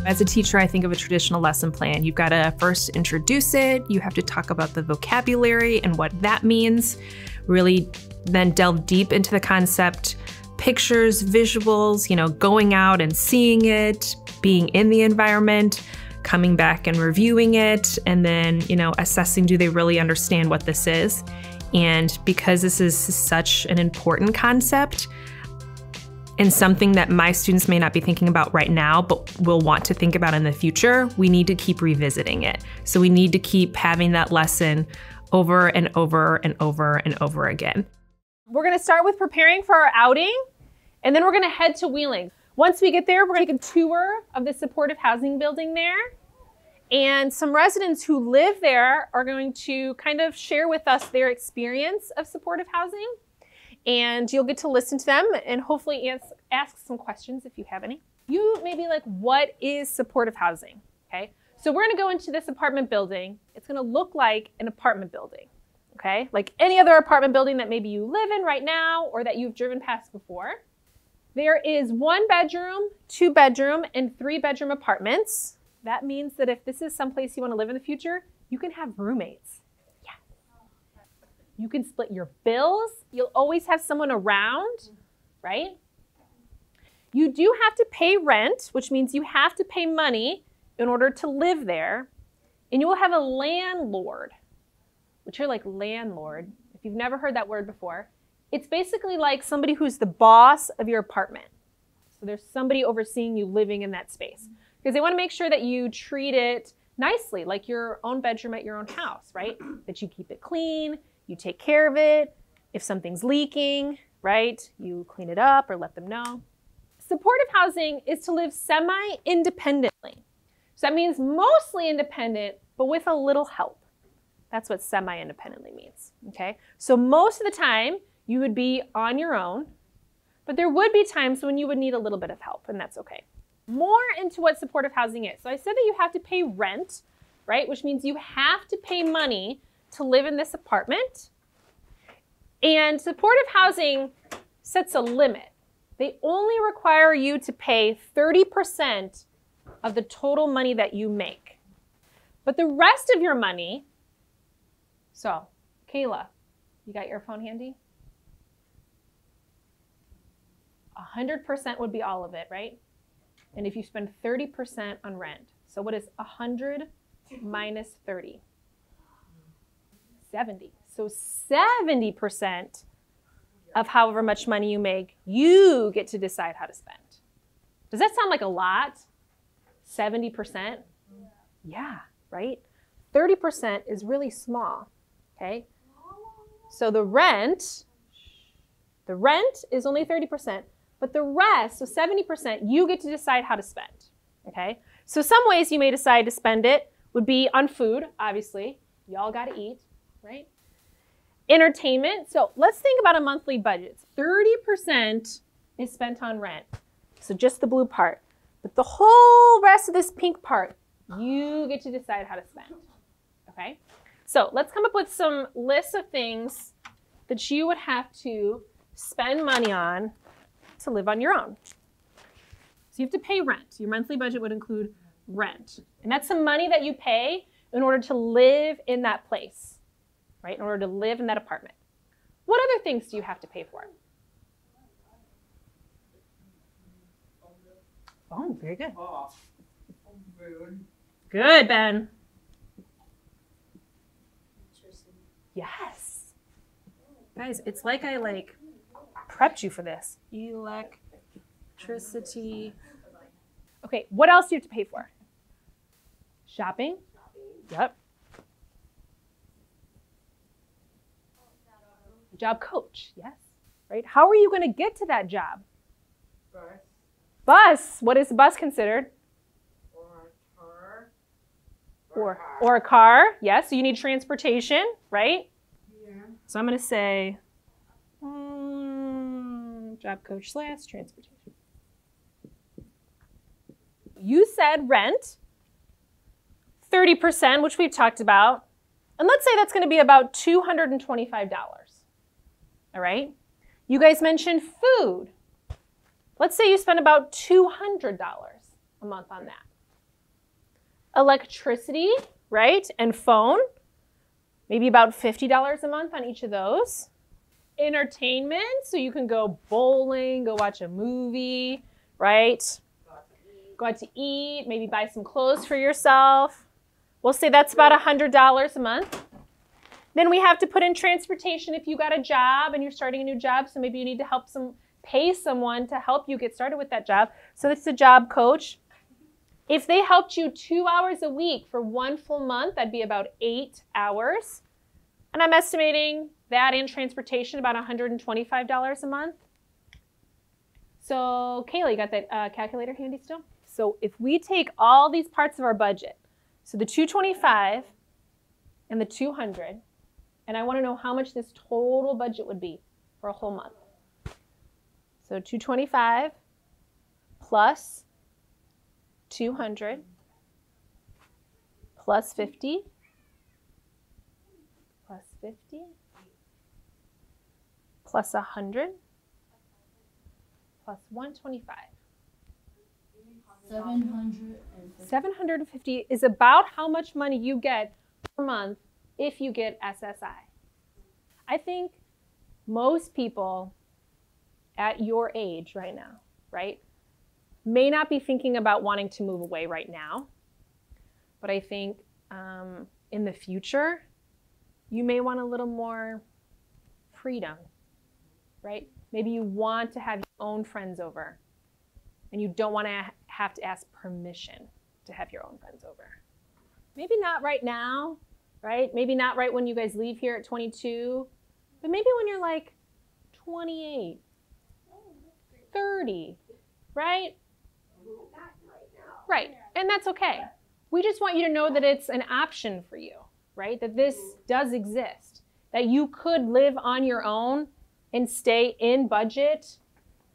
As a teacher, I think of a traditional lesson plan. You've got to first introduce it. You have to talk about the vocabulary and what that means. Really then delve deep into the concept, pictures, visuals, going out and seeing it, being in the environment, coming back and reviewing it, and then, assessing, do they really understand what this is? And because this is such an important concept and something that my students may not be thinking about right now, but will want to think about in the future, we need to keep revisiting it. So we need to keep having that lesson over and over and over and over again. We're gonna start with preparing for our outing, and then we're gonna head to Wheeling. Once we get there, we're gonna take a tour of the supportive housing building there. And some residents who live there are going to kind of share with us their experience of supportive housing. And you'll get to listen to them and hopefully ask some questions if you have any. You may be like, what is supportive housing? Okay, so we're gonna go into this apartment building. It's gonna look like an apartment building, okay? Like any other apartment building that maybe you live in right now or that you've driven past before. There is 1 bedroom, 2 bedroom, and 3 bedroom apartments. That means that if this is someplace you want to live in the future, you can have roommates. Yeah. You can split your bills. You'll always have someone around, right? You do have to pay rent, which means you have to pay money in order to live there. And you will have a landlord, which you're like landlord. If you've never heard that word before, it's basically like somebody who's the boss of your apartment. So there's somebody overseeing you living in that space. Because they want to make sure that you treat it nicely, like your own bedroom at your own house, right? That you keep it clean, you take care of it. If something's leaking, right, you clean it up or let them know. Supportive housing is to live semi-independently. So that means mostly independent, but with a little help. That's what semi-independently means, okay? So most of the time, you would be on your own, but there would be times when you would need a little bit of help, and that's okay. More into what supportive housing is. So I said that you have to pay rent, right? Which means you have to pay money to live in this apartment. And supportive housing sets a limit. They only require you to pay 30% of the total money that you make. But the rest of your money, so Kayla, you got your phone handy? 100% would be all of it, right? And if you spend 30% on rent, so what is 100 minus 30? 70. So 70% of however much money you make, you get to decide how to spend. Does that sound like a lot? 70%? Yeah, right? 30% is really small, okay? So the rent is only 30%. But the rest, so 70%, you get to decide how to spend, okay? So some ways you may decide to spend it would be on food, obviously. Y'all gotta eat, right? Entertainment, so let's think about a monthly budget. 30% is spent on rent, so just the blue part. But the whole rest of this pink part, you get to decide how to spend, okay? So let's come up with some lists of things that you would have to spend money on to live on your own. So you have to pay rent. Your monthly budget would include rent. And that's some money that you pay in order to live in that place, right? In order to live in that apartment. What other things do you have to pay for? Oh, very good. Good, Ben. Yes. Guys, it's like I prepped you for this. Electricity. Okay, what else do you have to pay for? Shopping? Yep. Job coach, yes. Right? How are you going to get to that job? Bus. What is a bus considered? Or a car. Yes, so you need transportation, right? Yeah. So I'm going to say job coach / transportation. You said rent, 30%, which we've talked about. And let's say that's going to be about $225. All right? You guys mentioned food. Let's say you spend about $200 a month on that. electricity, right, and phone, maybe about $50 a month on each of those. Entertainment, so you can go bowling, go watch a movie, right? Go out to eat, maybe buy some clothes for yourself. We'll say that's about $100 a month. Then we have to put in transportation if you got a job and you're starting a new job, so maybe you need to pay someone to help you get started with that job. So that's a job coach. If they helped you 2 hours a week for 1 full month, that'd be about 8 hours. And I'm estimating that and transportation about $125 a month. So Kayla, you got that calculator handy still? So if we take all these parts of our budget, so the 225 and the 200, and I want to know how much this total budget would be for a whole month. So 225 plus 200 plus 50 plus 50 plus 100 plus 125. 750 is about how much money you get per month if you get SSI. I think most people at your age right now, right, may not be thinking about wanting to move away right now, but I think in the future, you may want a little more freedom, right? Maybe you want to have your own friends over and you don't want to have to ask permission to have your own friends over. Maybe not right now, right? Maybe not right when you guys leave here at 22, but maybe when you're like 28, 30, right? Right, and that's okay. We just want you to know that it's an option for you, right? That this does exist, that you could live on your own and stay in budget,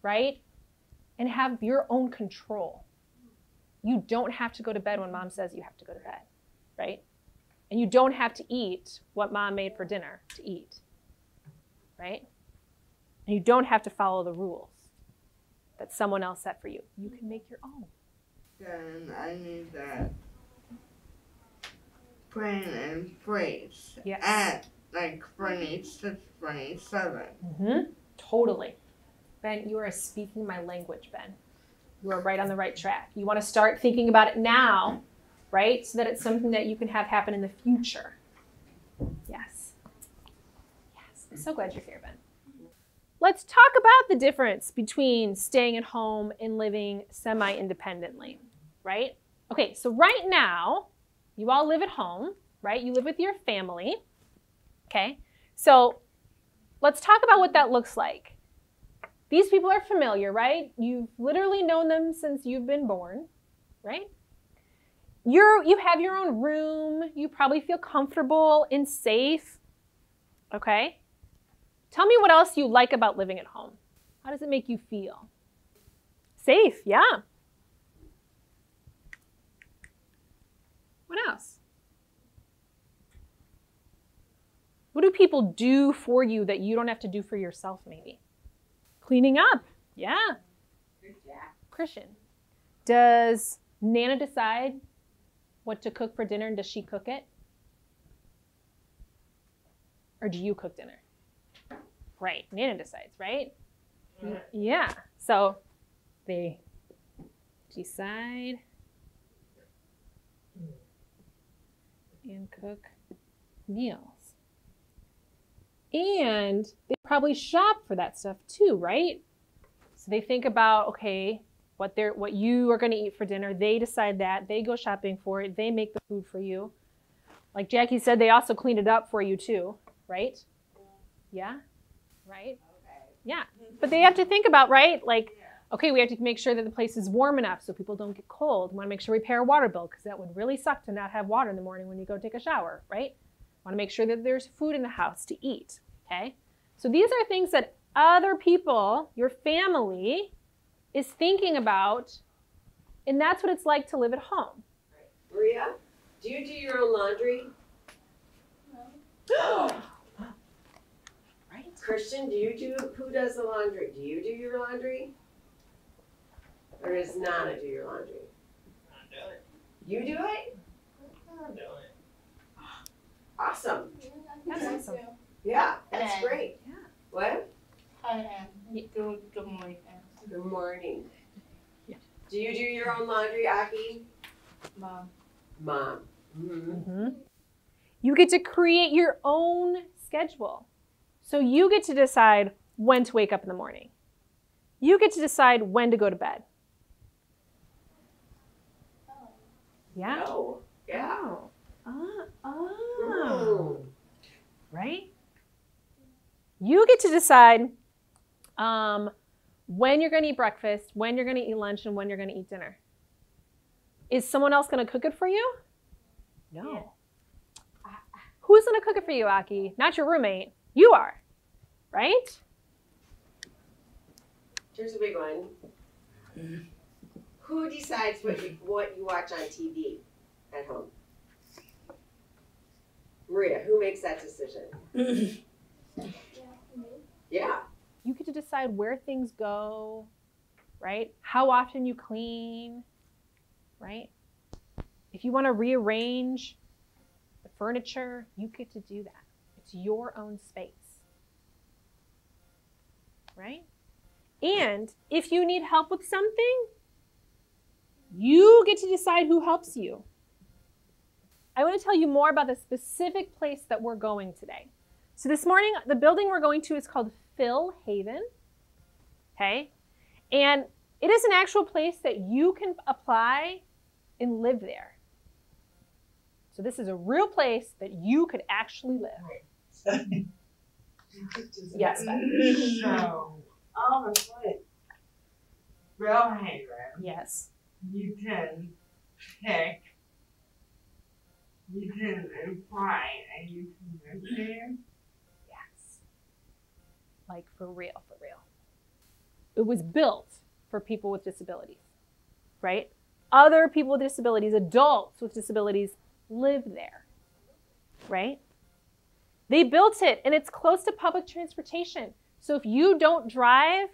right? And have your own control. You don't have to go to bed when mom says you have to go to bed, right? And you don't have to eat what mom made for dinner to eat, right? And you don't have to follow the rules that someone else set for you. You can make your own. Then I need that plan and phrase at like 26, 27. Totally. Ben, you are speaking my language, Ben. You are right on the right track. You want to start thinking about it now, right? So that it's something that you can have happen in the future. Yes. Yes. I'm so glad you're here, Ben. Let's talk about the difference between staying at home and living semi-independently, right? Okay, so right now, you all live at home, right? You live with your family, okay? So let's talk about what that looks like. These people are familiar, right? You've literally known them since you've been born, right? You have your own room. You probably feel comfortable and safe, okay? Tell me what else you like about living at home. How does it make you feel? Safe, yeah. What else? What do people do for you that you don't have to do for yourself, maybe? Cleaning up, yeah. Christian, does Nana decide what to cook for dinner and does she cook it? Or do you cook dinner? Right, Nana decides, right? Yeah, so they decide and cook meals. And they probably shop for that stuff too, right? So they think about, okay, what you are gonna eat for dinner. They decide that, they go shopping for it, they make the food for you. Like Jackie said, they also clean it up for you too, right? Yeah, right? Yeah, but they have to think about, right? Like, okay, we have to make sure that the place is warm enough so people don't get cold. We wanna make sure we pay our water bill because that would really suck to not have water in the morning when you go take a shower, right? Want to make sure that there's food in the house to eat, okay? So these are things that other people, your family, is thinking about, and that's what it's like to live at home. Maria, do you do your own laundry? No. Right? Christian, who does the laundry? Do you do your laundry? Or does Nana do your laundry? I do it. You do it? Awesome. That's awesome. Yeah, that's great. Yeah. What? Good morning. Good morning. Yeah. Do you do your own laundry, Aki? Mom. Mom. Mm-hmm. You get to create your own schedule. So you get to decide when to wake up in the morning. You get to decide when to go to bed. Yeah? Oh, yeah. Right? You get to decide when you're going to eat breakfast, when you're going to eat lunch, and when you're going to eat dinner. Is someone else going to cook it for you? No. Yeah. Who's going to cook it for you, Aki? Not your roommate. You are, right? Here's a big one. Who decides what you watch on TV at home? Maria, who makes that decision? Yeah. You get to decide where things go, right? How often you clean, right? If you want to rearrange the furniture, you get to do that. It's your own space, right? And if you need help with something, you get to decide who helps you. I want to tell you more about the specific place that we're going today. So this morning, the building we're going to is called Phil Haven, okay? And it is an actual place that you can apply and live there. So this is a real place that you could actually live. Yes, Beth. So, honestly, Phil Haven, Yes. you can pick, you can apply, and you can live there. Yes. Like for real, for real. It was built for people with disabilities, right? Other people with disabilities, adults with disabilities, live there, right? They built it, and it's close to public transportation. So if you don't drive,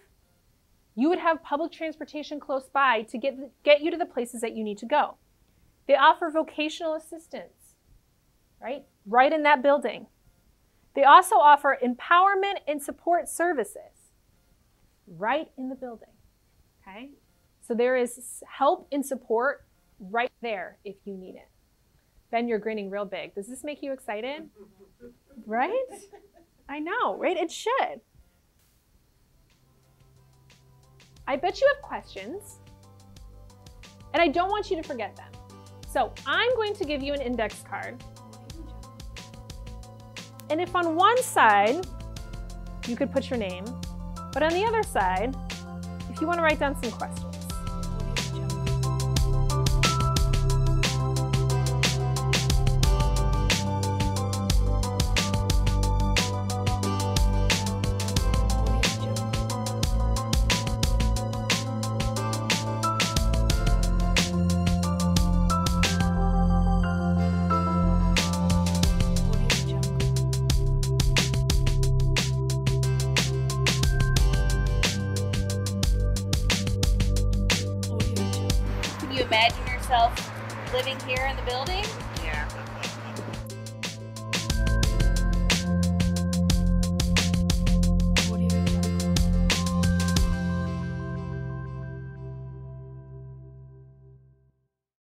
you would have public transportation close by to get you to the places that you need to go. They offer vocational assistance, right in that building. They also offer empowerment and support services right in the building, okay? So there is help and support right there if you need it. Ben, you're grinning real big. Does this make you excited? Right? I know, right? It should. I bet you have questions, and I don't want you to forget them. So I'm going to give you an index card. And if on one side, you could put your name, but on the other side, if you want to write down some questions. Can you imagine yourself living here in the building?